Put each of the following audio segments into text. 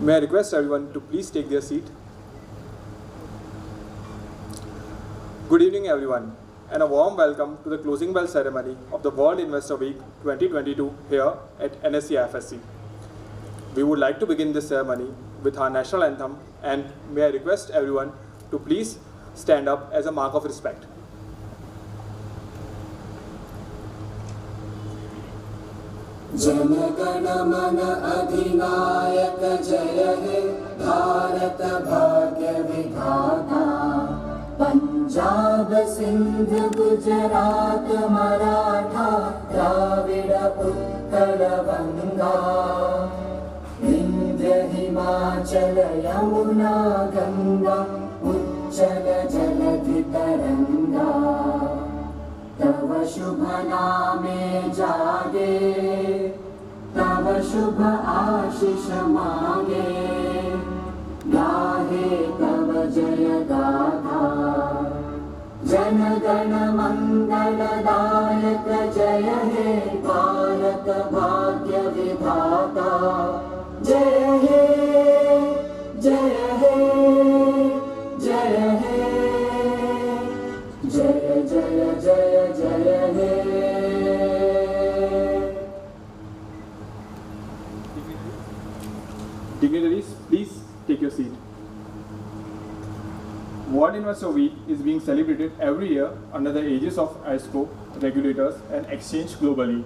May I request everyone to please take their seat. Good evening everyone, and a warm welcome to the closing bell ceremony of the World Investor Week 2022 here at NSE IFSC. We would like to begin this ceremony with our national anthem, and may I request everyone to please stand up as a mark of respect. Jana Gana मन अधिनायक जय हे भारत भाग्य विधाता पंजाब सिंध गुजरात मराठा द्राविड उत्कल गंगा विंध्य हिमाचल यमुना गंगा उच्चल जलधि तरंगा तव शुभ नामे जागे तव शुभ आशीष मांगे गाहे तव जय गाथा जन गण मंगल दायक जय हे भारत भाग्य विधाता जय हे जय हे जय हे जय जय जय जय हे। Dignitaries, please take your seat. World Investor Week is being celebrated every year under the aegis of ISCO, regulators and exchange globally.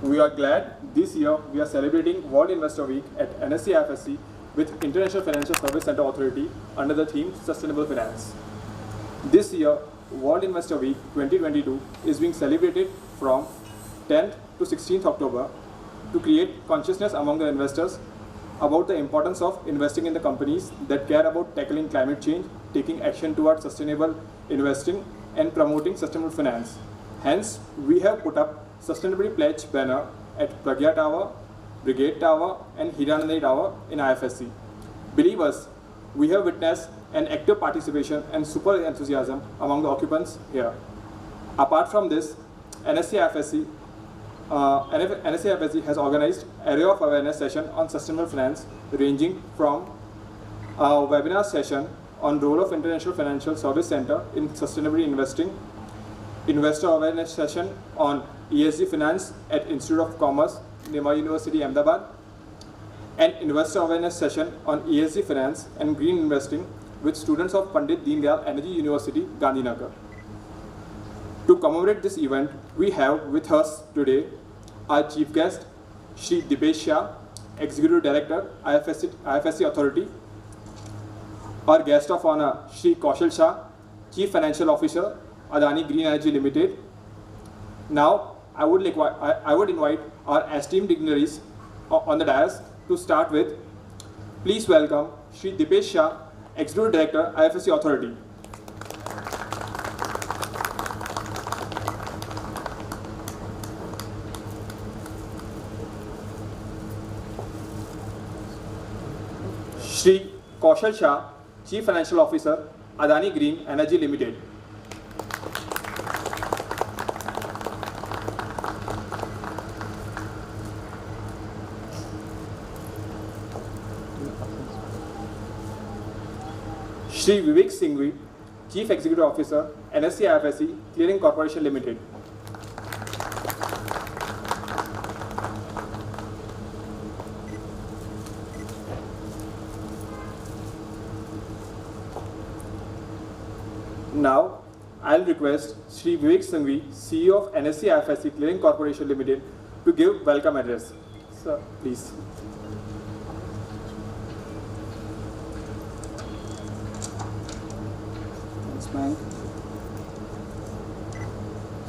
We are glad this year we are celebrating World Investor Week at NSE IFSC with International Financial Service Center Authority under the theme Sustainable Finance. This year, World Investor Week 2022 is being celebrated from 10th to 16th October to create consciousness among the investors about the importance of investing in the companies that care about tackling climate change, taking action towards sustainable investing and promoting sustainable finance. Hence, we have put up Sustainability Pledge banner at Pragya Tower, Brigade Tower and Hiranandani Tower in IFSC. Believe us, we have witnessed an active participation and super enthusiasm among the occupants here. Apart from this, NSE IFSC has organized array of awareness session on sustainable finance, ranging from a webinar session on role of International Financial Service Center in sustainability investing, investor awareness session on ESG finance at Institute of Commerce, Nima University, Ahmedabad, and investor awareness session on ESG finance and green investing with students of Pandit Deendayal Energy University, Gandhinagar. To commemorate this event, we have with us today our chief guest, Shri Dipesh Shah, Executive Director, IFSC Authority, our guest of honor, Shri Kaushal Shah, Chief Financial Officer, Adani Green Energy Limited. Now, I would invite our esteemed dignitaries on the dais to start with. Please welcome Shri Dipesh Shah, Executive Director, IFSC Authority. Shri Kaushal Shah, Chief Financial Officer, Adani Green Energy Limited. Shri Vivek Singhvi, Chief Executive Officer, NSE IFSC Clearing Corporation Limited. Now, I'll request Shri Vivek Singhvi, CEO of NSE IFSC Clearing Corporation Limited, to give welcome address. Sir, please.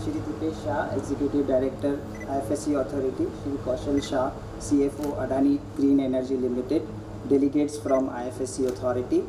Shri Dipesh Shah, Executive Director, IFSC Authority, Shri Kaushal Shah, CFO, Adani Green Energy Limited, delegates from IFSC Authority,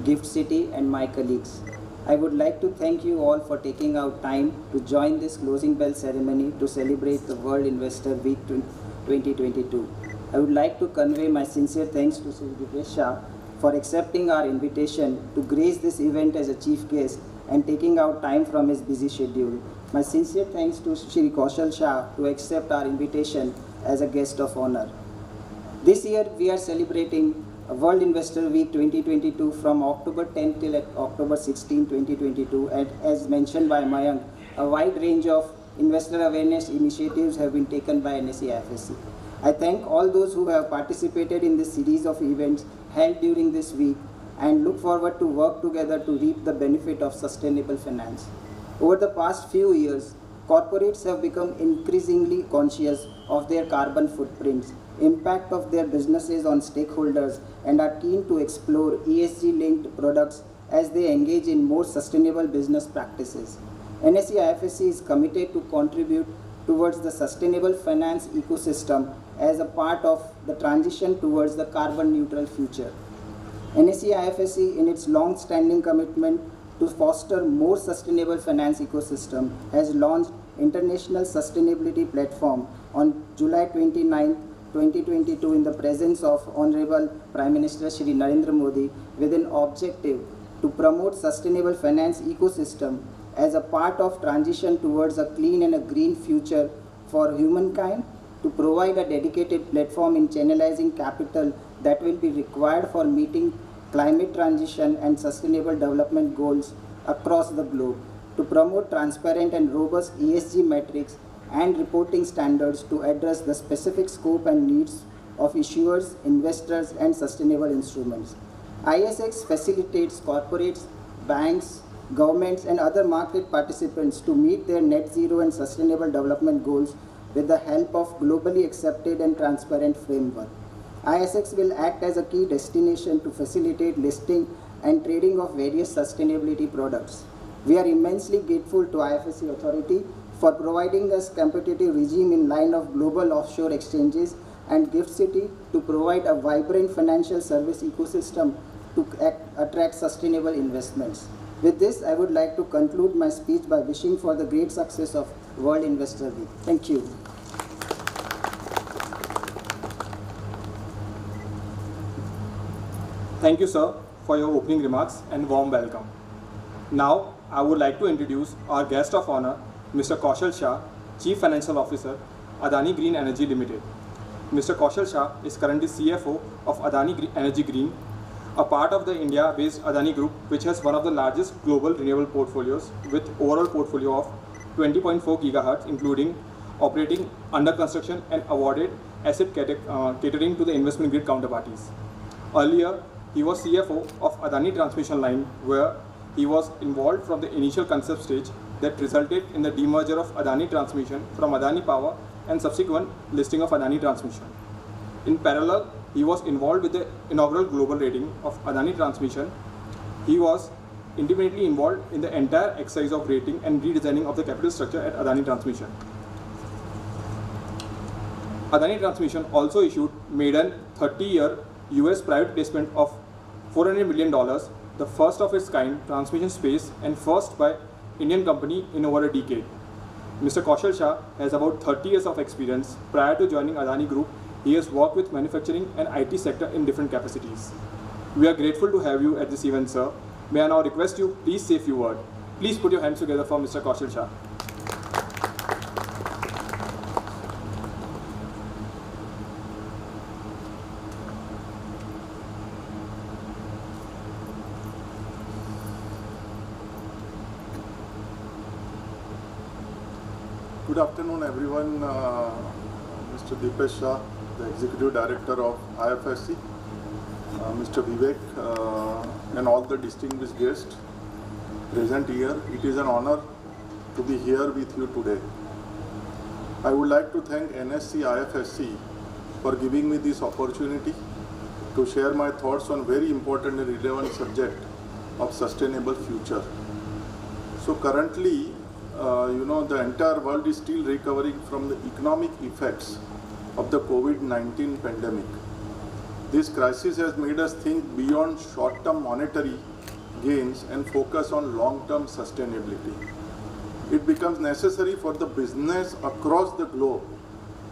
Gift City and my colleagues. I would like to thank you all for taking out time to join this closing bell ceremony to celebrate the World Investor Week 2022. I would like to convey my sincere thanks to Shri Dipesh Shah for accepting our invitation to grace this event as a chief guest and taking out time from his busy schedule. My sincere thanks to Shri Kaushal Shah to accept our invitation as a guest of honor. This year we are celebrating World Investor Week 2022 from October 10 till October 16, 2022, and as mentioned by Mayank, a wide range of investor awareness initiatives have been taken by NSE IFSC. I thank all those who have participated in this series of events held during this week and look forward to work together to reap the benefit of sustainable finance. Over the past few years, corporates have become increasingly conscious of their carbon footprints, impact of their businesses on stakeholders, and are keen to explore ESG-linked products as they engage in more sustainable business practices. NSE IFSC is committed to contribute towards the sustainable finance ecosystem as a part of the transition towards the carbon neutral future. NSE IFSC, in its long-standing commitment to foster more sustainable finance ecosystem, has launched International Sustainability Platform on July 29, 2022 in the presence of Honorable Prime Minister Shri Narendra Modi with an objective to promote sustainable finance ecosystem as a part of transition towards a clean and a green future for humankind, to provide a dedicated platform in channelizing capital that will be required for meeting climate transition and sustainable development goals across the globe, to promote transparent and robust ESG metrics and reporting standards to address the specific scope and needs of issuers, investors, and sustainable instruments. ISX facilitates corporates, banks, governments, and other market participants to meet their net zero and sustainable development goals with the help of globally accepted and transparent framework. ISX will act as a key destination to facilitate listing and trading of various sustainability products. We are immensely grateful to IFSC Authority for providing us competitive regime in line of global offshore exchanges and Gift City to provide a vibrant financial service ecosystem to attract sustainable investments. With this, I would like to conclude my speech by wishing for the great success of World Investor Week. Thank you. Thank you, sir, for your opening remarks and warm welcome. Now, I would like to introduce our guest of honor, Mr. Kaushal Shah, Chief Financial Officer, Adani Green Energy Limited. Mr. Kaushal Shah is currently CFO of Adani Energy Green, a part of the India-based Adani Group, which has one of the largest global renewable portfolios with overall portfolio of 20.4 GHz, including operating, under construction, and awarded asset catering to the investment grade counterparties. Earlier, he was CFO of Adani Transmission Line, where he was involved from the initial concept stage that resulted in the demerger of Adani Transmission from Adani Power and subsequent listing of Adani Transmission. In parallel, he was involved with the inaugural global rating of Adani Transmission. He was intimately involved in the entire exercise of rating and redesigning of the capital structure at Adani Transmission. Adani Transmission also issued maiden 30-year US private placement of $400 million, the first of its kind transmission space and first by Indian company in over a decade. Mr. Kaushal Shah has about 30 years of experience. Prior to joining Adani Group, he has worked with manufacturing and IT sector in different capacities. We are grateful to have you at this event, sir. May I now request you, please say a few words. Please put your hands together for Mr. Kaushal Shah. Good afternoon, everyone. Mr. Dipesh Shah, the Executive Director of IFSC, Mr. Vivek, and all the distinguished guests present here. It is an honor to be here with you today. I would like to thank NSE IFSC for giving me this opportunity to share my thoughts on very important and relevant subject of sustainable future. So currently, the entire world is still recovering from the economic effects of the COVID-19 pandemic. This crisis has made us think beyond short-term monetary gains and focus on long-term sustainability. It becomes necessary for the business across the globe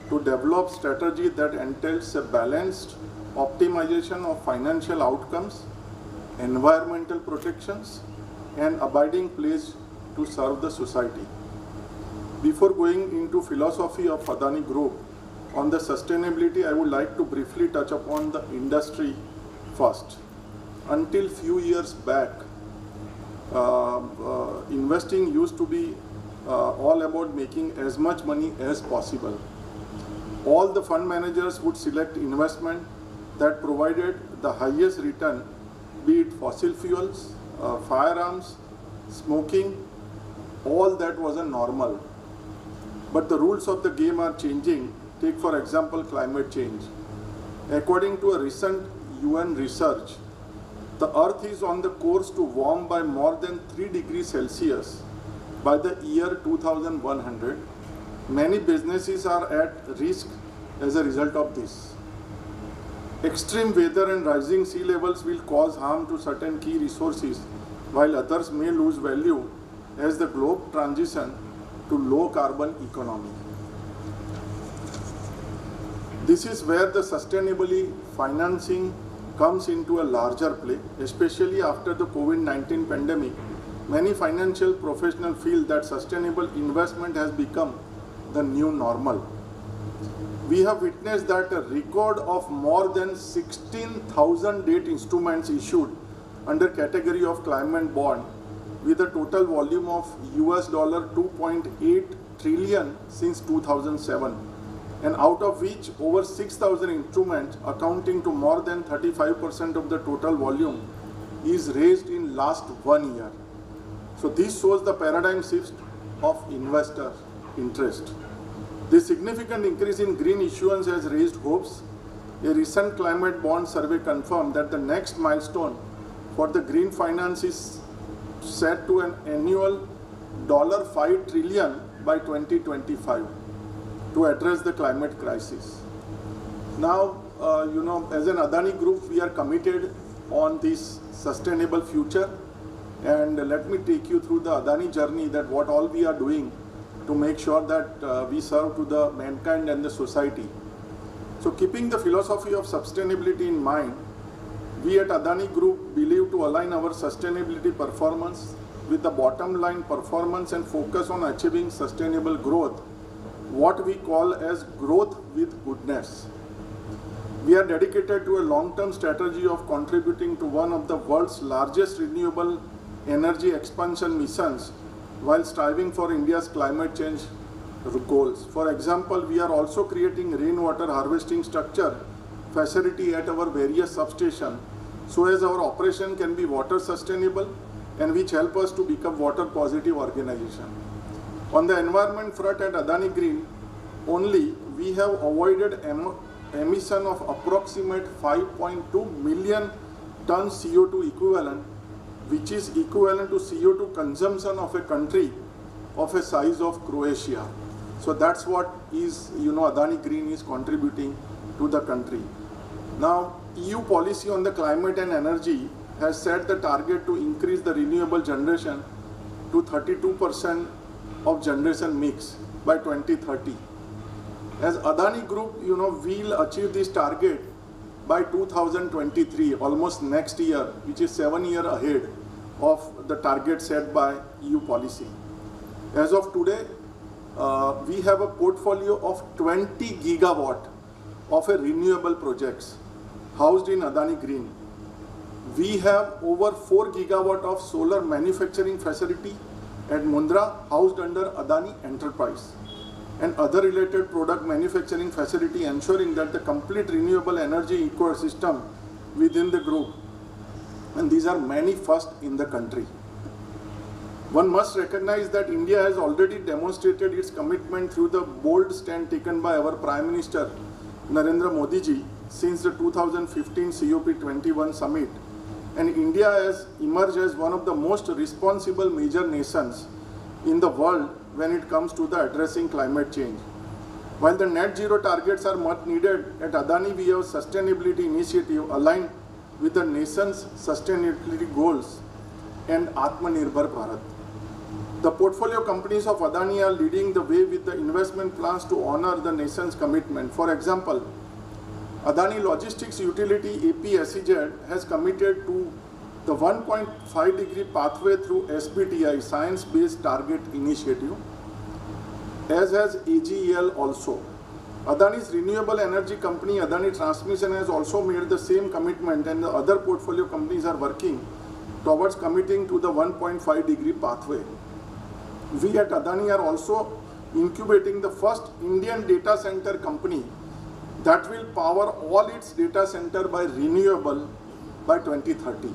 to develop strategy that entails a balanced optimization of financial outcomes, environmental protections, and abiding place to serve the society. Before going into philosophy of Adani Group on the sustainability, I would like to briefly touch upon the industry first. Until few years back, investing used to be all about making as much money as possible. All the fund managers would select investment that provided the highest return, be it fossil fuels, firearms, smoking, all that was a normal. But the rules of the game are changing. Take for example climate change. According to a recent UN research, the earth is on the course to warm by more than 3 degrees Celsius by the year 2100. Many businesses are at risk as a result of this. Extreme weather and rising sea levels will cause harm to certain key resources, while others may lose value as the globe transitions to low carbon economy. This is where the sustainability financing comes into a larger play, especially after the COVID-19 pandemic. Many financial professionals feel that sustainable investment has become the new normal. We have witnessed that a record of more than 16,000 debt instruments issued under category of climate bond with a total volume of US $2.8 trillion since 2007, and out of which over 6,000 instruments accounting to more than 35% of the total volume is raised in last 1 year. So this shows the paradigm shift of investor interest. The significant increase in green issuance has raised hopes. A recent climate bond survey confirmed that the next milestone for the green finance is set to an annual $5 trillion by 2025 to address the climate crisis. Now, as an Adani Group, we are committed on this sustainable future, and let me take you through the Adani journey, that what all we are doing to make sure that we serve to the mankind and the society. So keeping the philosophy of sustainability in mind, we at Adani Group believe to align our sustainability performance with the bottom line performance and focus on achieving sustainable growth, what we call as growth with goodness. We are dedicated to a long-term strategy of contributing to one of the world's largest renewable energy expansion missions while striving for India's climate change goals. For example, we are also creating rainwater harvesting structure facility at our various substations so as our operation can be water sustainable and which help us to become water positive organization. On the environment front at Adani Green only, we have avoided emission of approximate 5.2 million tons CO2 equivalent, which is equivalent to CO2 consumption of a country of a size of Croatia. So that's what is, Adani Green is contributing to the country. Now, EU policy on the climate and energy has set the target to increase the renewable generation to 32% of generation mix by 2030. As Adani Group, we'll achieve this target by 2023, almost next year, which is 7 years ahead of the target set by EU policy. As of today, we have a portfolio of 20 gigawatt of a renewable projects housed in Adani Green. We have over 4 gigawatt of solar manufacturing facility at Mundra housed under Adani Enterprise and other related product manufacturing facility, ensuring that the complete renewable energy ecosystem within the group, and these are many first in the country. One must recognize that India has already demonstrated its commitment through the bold stand taken by our Prime Minister Narendra Modi ji since the 2015 COP21 summit, and India has emerged as one of the most responsible major nations in the world when it comes to the addressing climate change. While the net zero targets are much needed, at Adani we have sustainability initiative aligned with the nation's sustainability goals and Atmanirbhar Bharat. The portfolio companies of Adani are leading the way with the investment plans to honor the nation's commitment. For example, Adani Logistics Utility APSEZ has committed to the 1.5 degree pathway through SBTI, Science Based Target Initiative, as has AGEL also. Adani's renewable energy company, Adani Transmission, has also made the same commitment, and the other portfolio companies are working towards committing to the 1.5-degree pathway. We at Adani are also incubating the first Indian data center company that will power all its data center by renewable by 2030.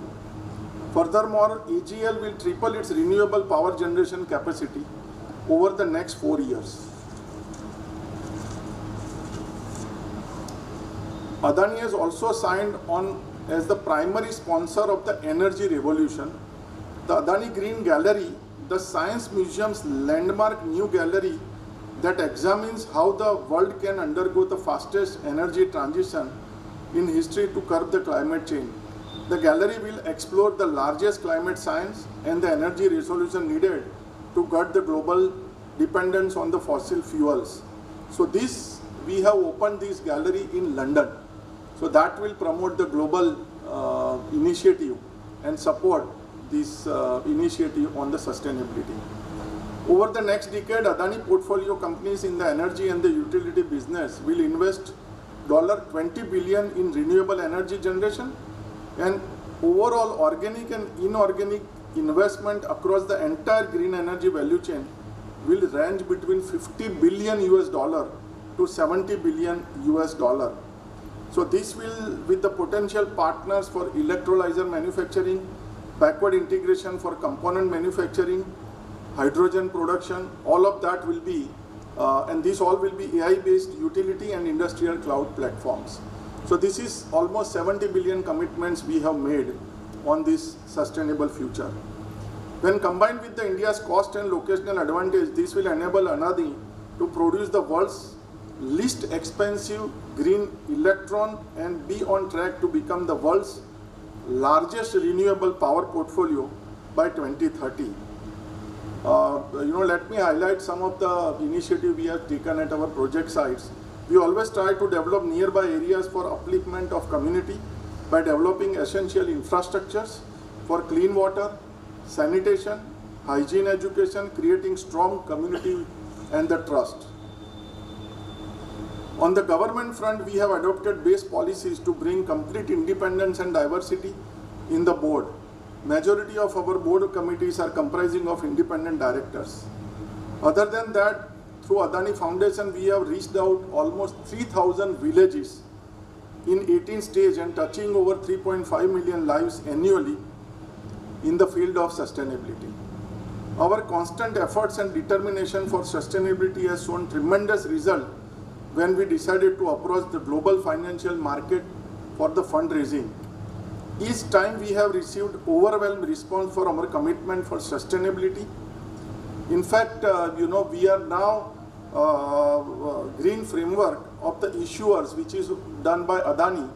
Furthermore, AGL will triple its renewable power generation capacity over the next 4 years. Adani has also signed on as the primary sponsor of the energy revolution. The Adani Green Gallery, the Science Museum's landmark new gallery that examines how the world can undergo the fastest energy transition in history to curb the climate change. The gallery will explore the largest climate science and the energy resolution needed to cut the global dependence on the fossil fuels. So we have opened this gallery in London. So that will promote the global initiative and support this initiative on the sustainability. Over the next decade, Adani portfolio companies in the energy and the utility business will invest $20 billion in renewable energy generation, and overall organic and inorganic investment across the entire green energy value chain will range between $50 billion to $70 billion. So this will, with the potential partners for electrolyzer manufacturing, backward integration for component manufacturing, hydrogen production, all of that will be, and this all will be AI-based utility and industrial cloud platforms. So this is almost 70 billion commitments we have made on this sustainable future. When combined with the India's cost and locational advantage, this will enable Adani to produce the world's least expensive green electron and be on track to become the world's largest renewable power portfolio by 2030. Let me highlight some of the initiatives we have taken at our project sites. We always try to develop nearby areas for upliftment of community by developing essential infrastructures for clean water, sanitation, hygiene education, creating strong community and the trust. On the government front, we have adopted base policies to bring complete independence and diversity in the board. Majority of our board committees are comprising of independent directors. Other than that, through Adani Foundation, we have reached out almost 3,000 villages in 18 states and touching over 3.5 million lives annually in the field of sustainability. Our constant efforts and determination for sustainability has shown tremendous result when we decided to approach the global financial market for the fundraising. Each time we have received overwhelming response for our commitment for sustainability. In fact, we are now green framework of the issuers, which is done by Adani,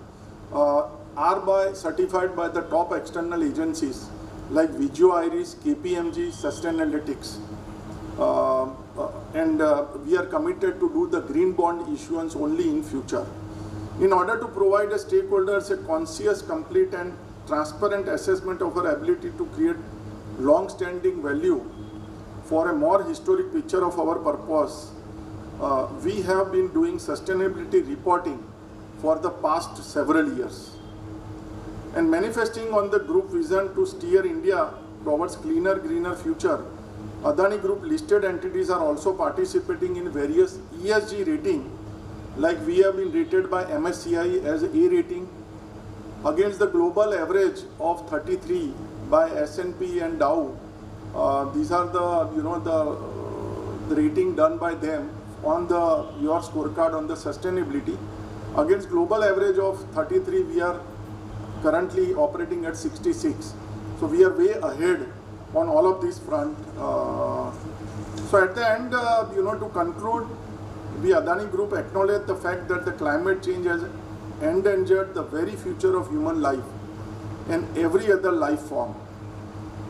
are certified by the top external agencies like Vigio Iris, KPMG, Sustainalytics. And we are committed to do the green bond issuance only in future. In order to provide the stakeholders a conscious, complete and transparent assessment of our ability to create long-standing value for a more historic picture of our purpose, we have been doing sustainability reporting for the past several years. And manifesting on the group vision to steer India towards cleaner, greener future, Adani Group listed entities are also participating in various ESG rating, like we have been rated by MSCI as A rating against the global average of 33 by S&P and Dow. These are the rating done by them on your scorecard on the sustainability. Against global average of 33, we are currently operating at 66. So we are way ahead on all of these front. So at the end, to conclude, we Adani Group acknowledge the fact that the climate change has endangered the very future of human life and every other life form.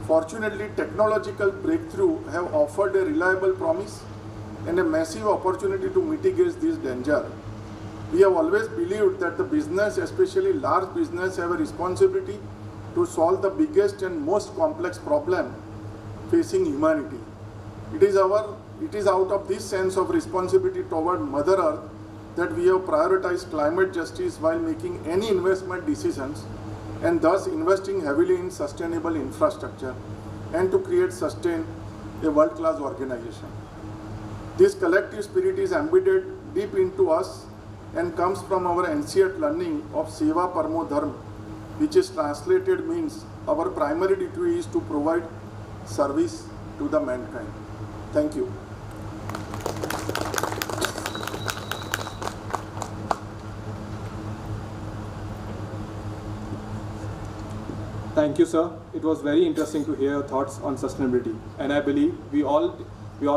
Fortunately, technological breakthrough have offered a reliable promise and a massive opportunity to mitigate this danger. We have always believed that the business, especially large business, have a responsibility to solve the biggest and most complex problem facing humanity. It is out of this sense of responsibility toward Mother Earth that we have prioritized climate justice while making any investment decisions, and thus investing heavily in sustainable infrastructure and to create sustain a world-class organization. This collective spirit is embedded deep into us and comes from our ancient learning of Seva Paramo Dharma, which is translated means our primary duty is to provide service to the mankind. Thank you. Thank you, sir. It was very interesting to hear your thoughts on sustainability, and I believe we all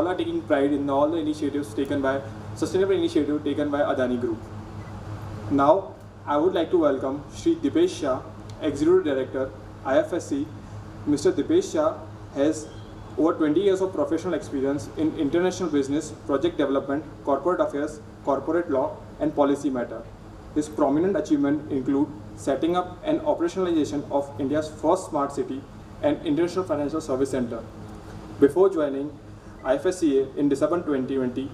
are taking pride in all the initiatives taken by sustainable initiative taken by Adani Group. Now, I would like to welcome Shri Dipesh Shah, Executive Director, IFSC. Mr. Dipesh Shah has over 20 years of professional experience in international business, project development, corporate affairs, corporate law, and policy matter. His prominent achievements include setting up and operationalization of India's first smart city and international financial service center. Before joining IFSCA in December 2020,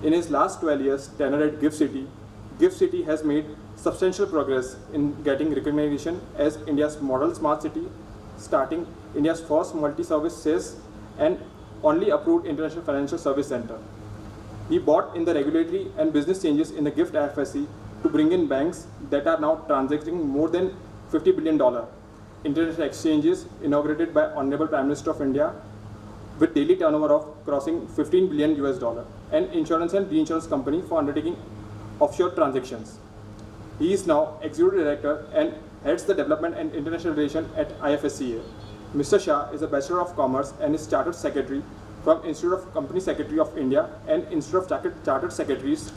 in his last 12 years tenure at GIFT City has made substantial progress in getting recognition as India's model smart city, starting India's first multi-service SaaS and only approved international financial service center. He brought in the regulatory and business changes in the GIFT IFSC to bring in banks that are now transacting more than $50 billion. International exchanges inaugurated by Honorable Prime Minister of India with daily turnover of crossing $15 billion US, and insurance and reinsurance company for undertaking offshore transactions. He is now Executive Director and heads the development and international relations at IFSCA. Mr. Shah is a Bachelor of Commerce and is Chartered Secretary from Institute of Company Secretary of India and Institute of Chartered Secretaries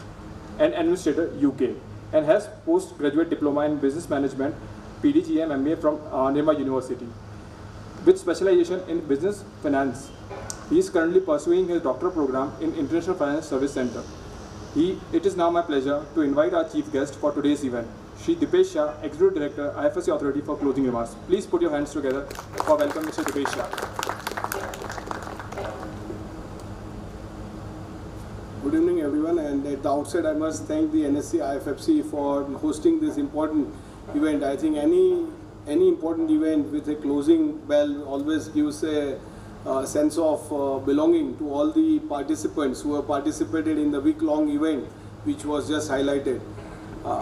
and Administrator UK, and has postgraduate diploma in business management, PDGM MBA from Nirma University, with specialization in business finance. He is currently pursuing his doctoral program in International Finance Service Center. It is now my pleasure to invite our chief guest for today's event, Shri Dipesh Shah, Executive Director, IFSC Authority, for closing remarks. Please put your hands together for welcome Mr. Dipesh Shah. Good evening, everyone, and at the outset I must thank the NSC IFFC for hosting this important event. I think any important event with a closing bell always gives a sense of belonging to all the participants who have participated in the week-long event which was just highlighted.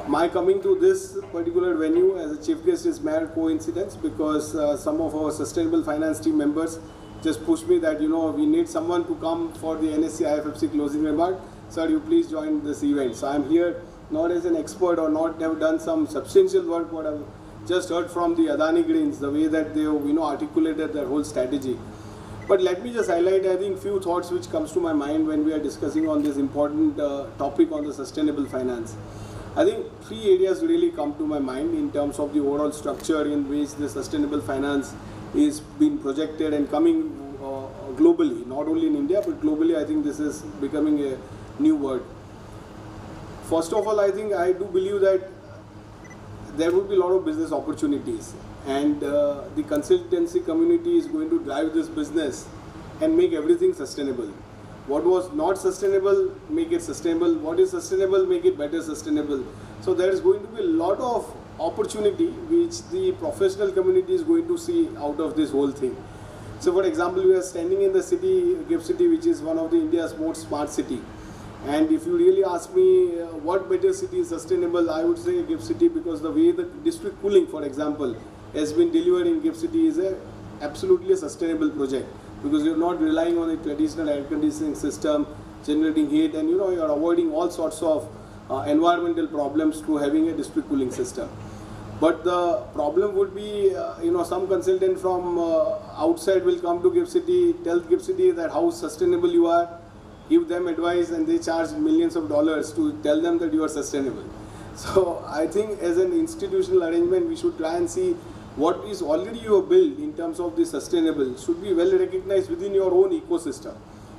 My coming to this particular venue as a chief guest is mere coincidence, because some of our sustainable finance team members just pushed me that, we need someone to come for the NSC IFFC closing remark. Sir, you please join this event. So I'm here not as an expert or not have done some substantial work, but I've just heard from the Adani Greens, the way that they articulated their whole strategy. But let me just highlight, I think, few thoughts which comes to my mind when we are discussing on this important topic on the sustainable finance. I think three areas really come to my mind in terms of the overall structure in which the sustainable finance is being projected and coming globally, not only in India, but globally. I think this is becoming a new word. First of all, I think I do believe that there will be a lot of business opportunities, and the consultancy community is going to drive this business and make everything sustainable. What was not sustainable, make it sustainable. What is sustainable, make it better sustainable. So there is going to be a lot of opportunity which the professional community is going to see out of this whole thing. So for example, we are standing in the city, GIFT City, which is one of the India's most smart city. And if you really ask me what better city is sustainable, I would say GIFT City, because the way the district cooling, for example, has been delivered in GIFT City is absolutely a sustainable project, because you're not relying on a traditional air conditioning system, generating heat, and you're avoiding all sorts of environmental problems through having a district cooling system. But the problem would be, some consultant from outside will come to GIFT City, tell GIFT City that how sustainable you are, give them advice, and they charge millions of dollars to tell them that you are sustainable. So I think as an institutional arrangement, we should try and see what is already you have built in terms of the sustainable should be well recognized within your own ecosystem.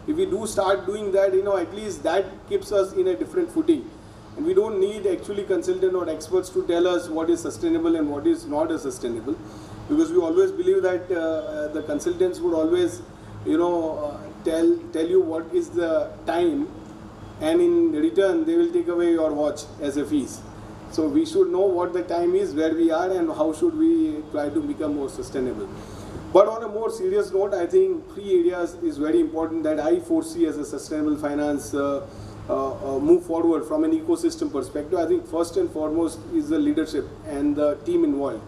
If we do start doing that, at least that keeps us in a different footing. And we don't need actually consultant or experts to tell us what is sustainable and what is not sustainable, because we always believe that the consultants would always, tell you what is the time and in return they will take away your watch as a fees. So we should know what the time is, where we are, and how should we try to become more sustainable. But on a more serious note, I think 3 areas is very important that I foresee as a sustainable finance move forward from an ecosystem perspective. I think first and foremost is the leadership and the team involved.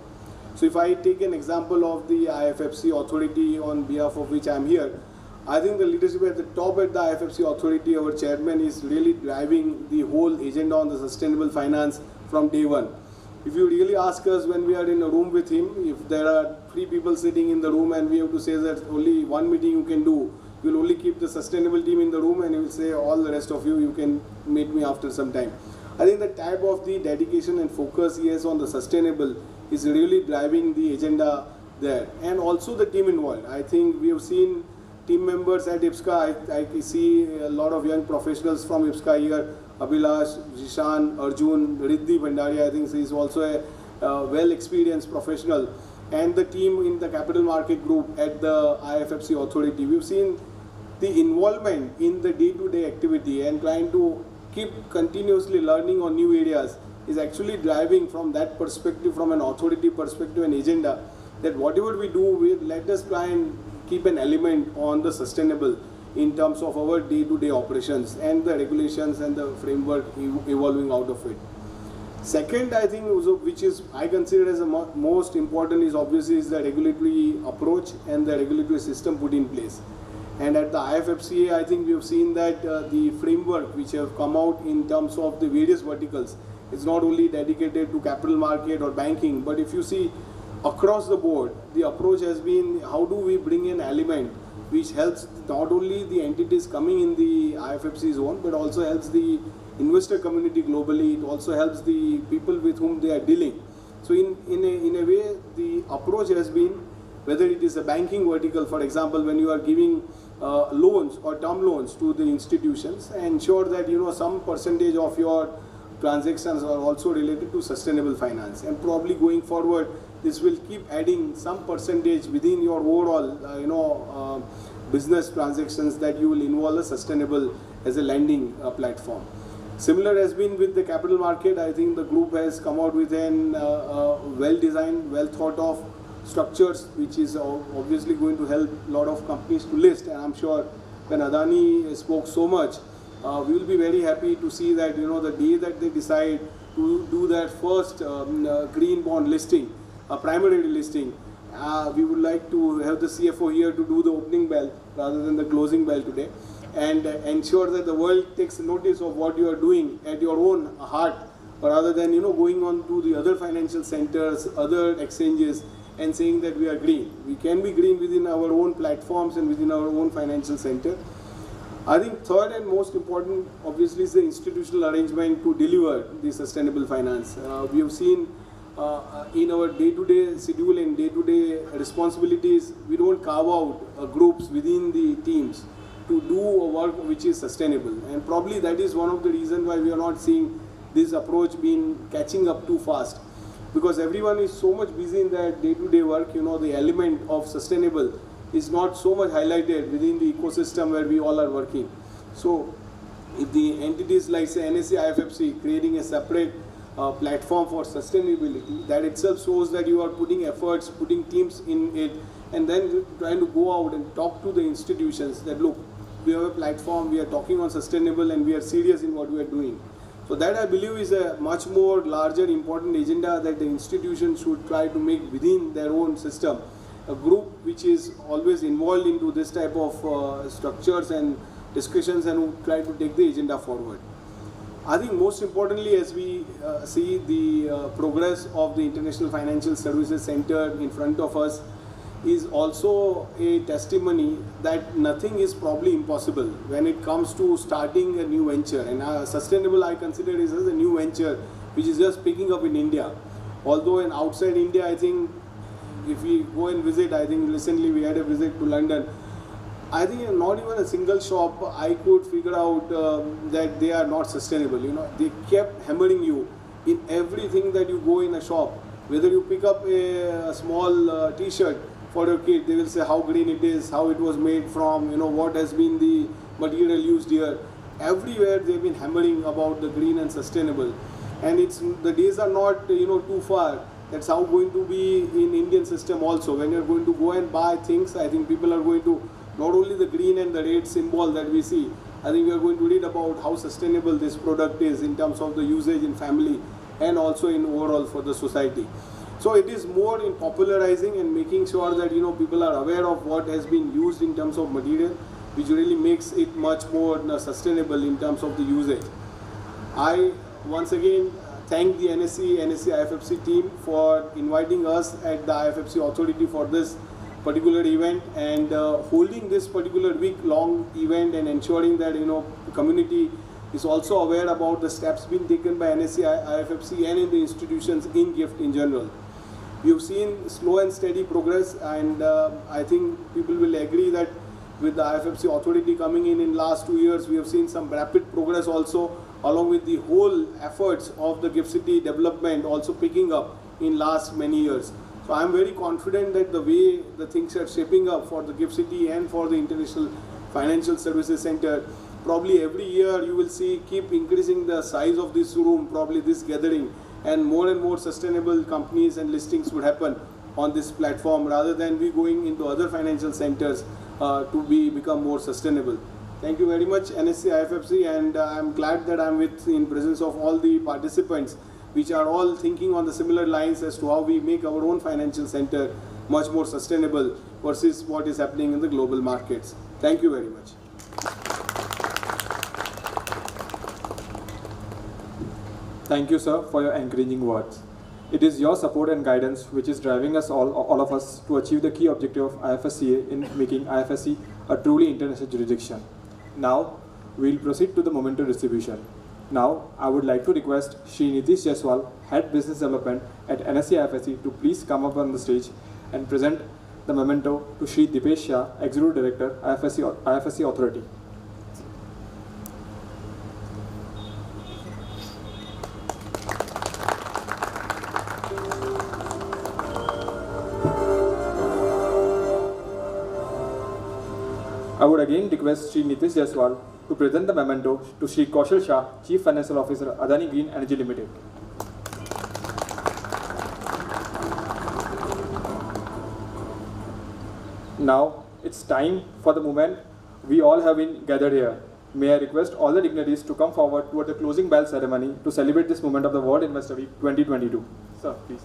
So if I take an example of the IFFC authority on behalf of which I am here, I think the leadership at the top at the IFFC authority, our chairman is really driving the whole agenda on the sustainable finance from day one. If you really ask us when we are in a room with him, if there are 3 people sitting in the room and we have to say that only one meeting you can do, you will only keep the sustainable team in the room and you will say all the rest of you can meet me after some time. I think the type of the dedication and focus he has on the sustainable is really driving the agenda there. And also the team involved. I think we have seen team members at IPSCA. I see a lot of young professionals from IPSCA here. Abhilash, Jishan, Arjun, Riddhi Bhandari, I think he is also a well-experienced professional. And the team in the capital market group at the IFFC authority. We've seen the involvement in the day-to-day activity and trying to keep continuously learning on new areas is actually driving from that perspective, from an authority perspective and agenda, that whatever we do, let us try and keep an element on the sustainable in terms of our day-to-day operations and the regulations and the framework evolving out of it. Second, I think, which is I consider as the most important, is obviously is the regulatory approach and the regulatory system put in place. And at the IFFCA, I think we have seen that the framework which have come out in terms of the various verticals is not only dedicated to capital market or banking, but if you see across the board, the approach has been how do we bring an element which helps not only the entities coming in the IFFC zone, but also helps the investor community globally. It also helps the people with whom they are dealing. So in a way, the approach has been, whether it is a banking vertical, for example, when you are giving loans or term loans to the institutions, ensure that some percentage of your transactions are also related to sustainable finance. And probably going forward, this will keep adding some percentage within your overall business transactions that you will involve a sustainable as a lending platform. Similar has been with the capital market. I think the group has come out with an well-designed, well-thought-of structures, which is obviously going to help a lot of companies to list. And I'm sure when Adani spoke so much, we will be very happy to see that the day that they decide to do that first green bond listing, a primary listing, we would like to have the CFO here to do the opening bell rather than the closing bell today, and ensure that the world takes notice of what you are doing at your own heart, rather than going on to the other financial centers, other exchanges, and saying that we are green. We can be green within our own platforms and within our own financial center. I think third and most important, obviously, is the institutional arrangement to deliver the sustainable finance. We have seen in our day-to-day schedule and day-to-day responsibilities, we don't carve out groups within the teams to do a work which is sustainable. And probably that is one of the reasons why we are not seeing this approach being catching up too fast. Because everyone is so much busy in their day-to-day work, the element of sustainable is not so much highlighted within the ecosystem where we all are working. So if the entities like say NSE IFFC creating a separate platform for sustainability, that itself shows that you are putting efforts, putting teams in it, and then trying to go out and talk to the institutions that look, we have a platform, we are talking on sustainable and we are serious in what we are doing. So that I believe is a much more larger important agenda that the institutions should try to make within their own system. A group which is always involved into this type of structures and discussions and who try to take the agenda forward. I think most importantly, as we see the progress of the International Financial Services Center in front of us, is also a testimony that nothing is probably impossible when it comes to starting a new venture. And sustainable I consider is as a new venture which is just picking up in India. Although in outside India, I think if we go and visit, I think recently we had a visit to London, I think not even a single shop I could figure out that they are not sustainable. They kept hammering you in everything that you go in a shop. Whether you pick up a small t-shirt for your kid, they will say how green it is, how it was made from, what has been the material used here. everywhere they've been hammering about the green and sustainable. And the days are not too far. That's how going to be in Indian system also. When you're going to go and buy things, I think people are going to, not only the green and the red symbol that we see, I think we are going to read about how sustainable this product is in terms of the usage in family and also in overall for the society. So it is more in popularizing and making sure that people are aware of what has been used in terms of material, which really makes it much more sustainable in terms of the usage. I once again thank the NSE IFFC team for inviting us at the IFFC authority for this particular event and holding this particular week-long event and ensuring that the community is also aware about the steps being taken by NSE IFFC and in the institutions in GIFT in general. We have seen slow and steady progress, and I think people will agree that with the IFFC authority coming in last 2 years, we have seen some rapid progress also, along with the whole efforts of the GIFT City development also picking up in last many years. So I am very confident that the way the things are shaping up for the GIFT City and for the International Financial Services Center, probably every year you will see keep increasing the size of this room, probably this gathering, and more sustainable companies and listings would happen on this platform rather than we going into other financial centers to become more sustainable. Thank you very much, NSE IFFC, and I'm glad that I'm in presence of all the participants, which are all thinking on the similar lines as to how we make our own financial center much more sustainable versus what is happening in the global markets. Thank you very much. Thank you, sir, for your encouraging words. It is your support and guidance which is driving us all of us to achieve the key objective of IFSCA in making IFSC a truly international jurisdiction. Now, we'll proceed to the Memento distribution. Now, I would like to request Shri Nitish Jaiswal, Head Business Development at NSE IFSC, to please come up on the stage and present the Memento to Shri Dipesh Shah, Executive Director, IFSC Authority. I would again request Shri Nitish Jaiswal to present the memento to Shri Kaushal Shah, Chief Financial Officer, Adani Green Energy Limited. Now, it's time for the moment we all have been gathered here. May I request all the dignitaries to come forward toward the closing bell ceremony to celebrate this moment of the World Investor Week 2022. Sir, please.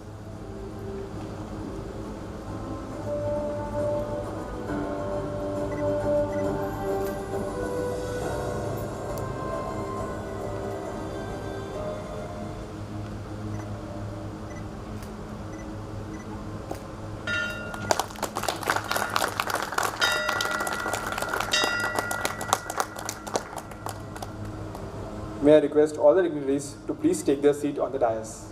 May I request all the dignitaries to please take their seat on the dais.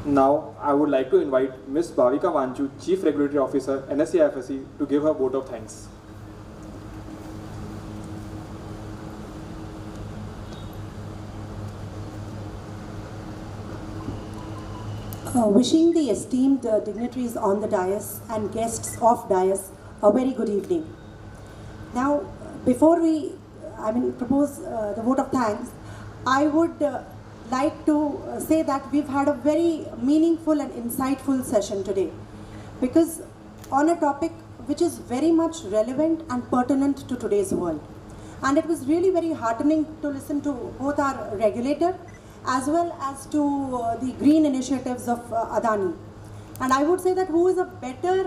Now, I would like to invite Ms. Bhavika Vanchu, Chief Regulatory Officer, NSE IFSC, to give her vote of thanks. Wishing the esteemed dignitaries on the dais and guests of dais a very good evening. Now, before we propose the vote of thanks, I would like to say that we've had a very meaningful and insightful session today, because on a topic which is very much relevant and pertinent to today's world. And it was really very heartening to listen to both our regulator as well as to the green initiatives of Adani. And I would say that who is a better,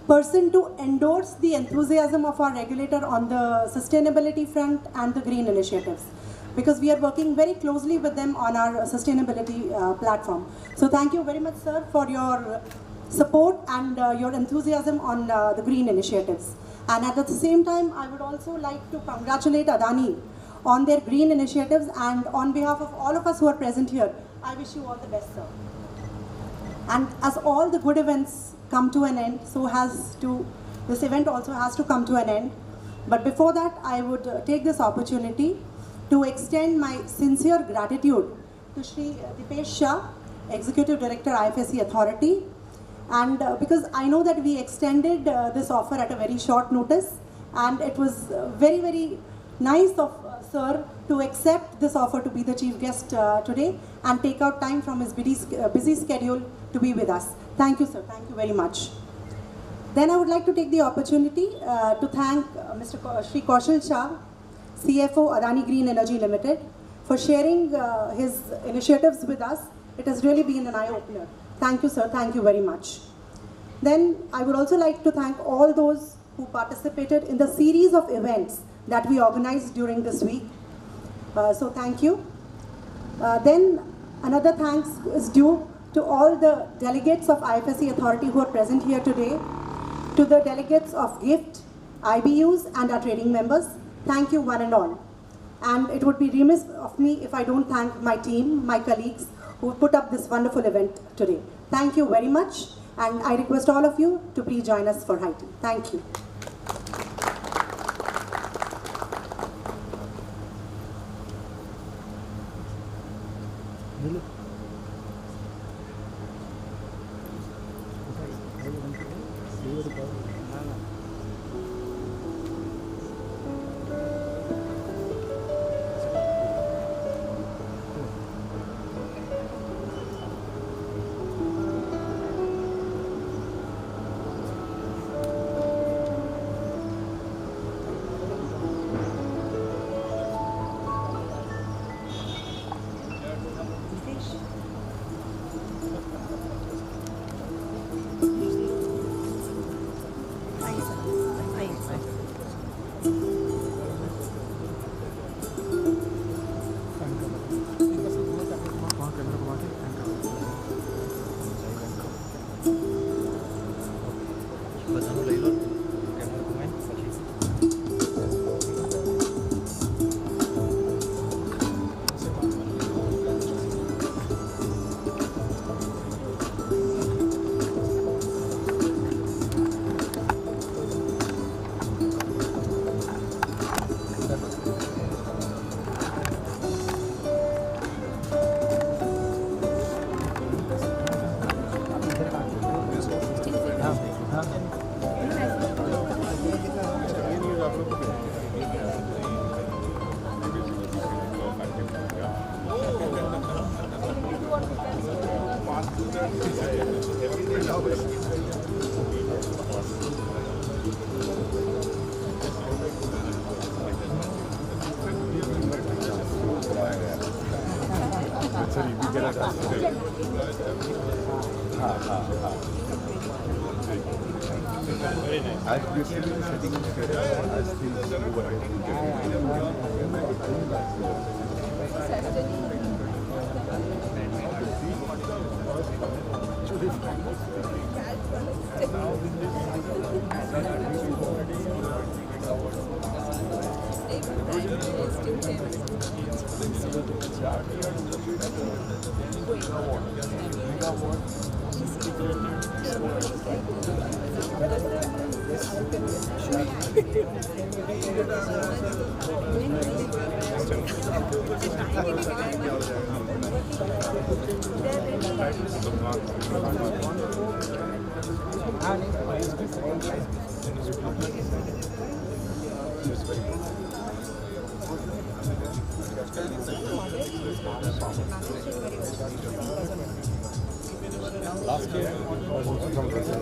person to endorse the enthusiasm of our regulator on the sustainability front and the green initiatives, because we are working very closely with them on our sustainability platform. So thank you very much, sir, for your support and your enthusiasm on the green initiatives. And at the same time, I would also like to congratulate Adani on their green initiatives, and on behalf of all of us who are present here, I wish you all the best, sir. And as all the good events come to an end, so this event also has to come to an end. But before that, I would take this opportunity to extend my sincere gratitude to Shri Dipesh Shah, Executive Director, IFSC Authority. And because I know that we extended this offer at a very short notice, and it was very, very nice of Sir to accept this offer to be the chief guest today and take out time from his busy schedule to be with us. Thank you, sir. Thank you very much. Then I would like to take the opportunity to thank Mr. Shri Kaushal Shah, CFO Adani Green Energy Limited, for sharing his initiatives with us. It has really been an eye-opener. Thank you, sir. Thank you very much. Then I would also like to thank all those who participated in the series of events that we organized during this week. So thank you. Then another thanks is due to all the delegates of IFSC Authority who are present here today, to the delegates of GIFT, IBUs and our trading members. Thank you one and all. And it would be remiss of me if I don't thank my team, my colleagues who put up this wonderful event today. Thank you very much, and I request all of you to please join us for high tea. Thank you. Last year was also from Brazil.